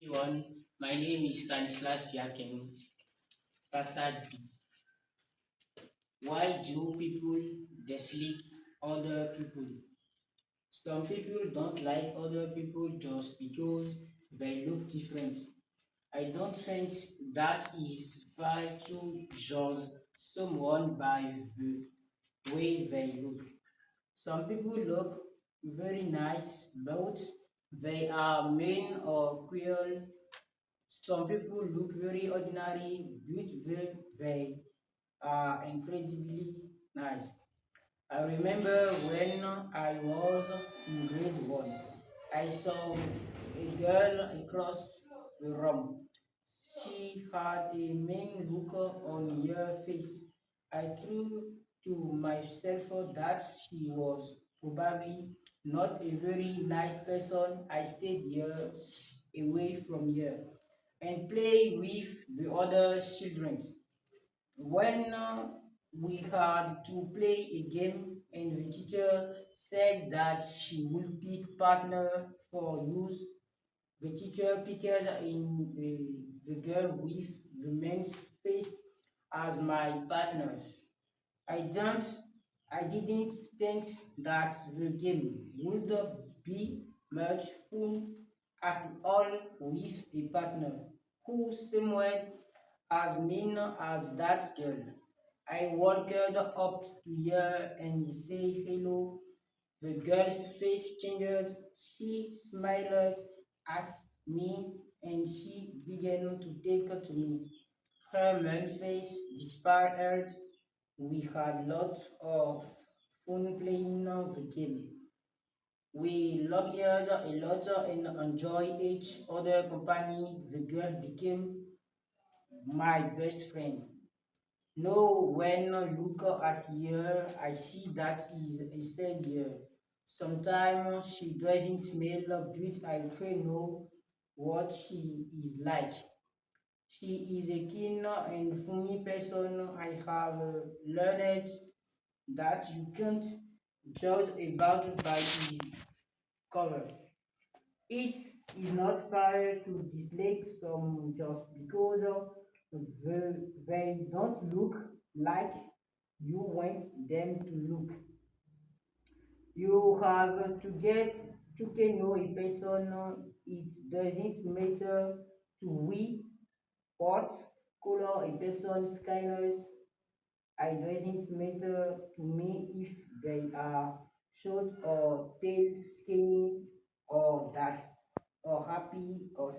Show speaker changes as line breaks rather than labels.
Everyone, my name is Stanislas Yakin Passad. Why do people dislike other people? Some people don't like other people just because they look different. I don't think that is fair to judge someone by the way they look. Some people look very nice, but they are mean or cruel. Some people look very ordinary, but they are incredibly nice. I remember when I was in grade one, I saw a girl across the room. She had a mean look on her face. I threw to myself that she was probably not a very nice person. I stayed years away from her and play with the other children. When we had to play a game and the teacher said that she would pick partner for use, the teacher picked in the girl with the men's face as my partners. I don't I didn't think that the game would be much fun at all with a partner who somewhat as mean as that girl. I walked up to her and say hello. The girl's face changed. She smiled at me and she began to take to me. Her main face disappeared. We had lots of fun playing the game. We laughed a lot and enjoyed each other company. The girl became my best friend. No, when I look at her, I see that is a sad year. Sometimes she doesn't smell good. I don't know what she is like. She is a keen and funny person. I have learned that you can't judge about by the cover. It is not fair to dislike some just because they don't look like you want them to look. You have to get to know a person. It doesn't matter to we what color a person's kindness. It doesn't matter to me if they are short or tail, skinny or that or happy or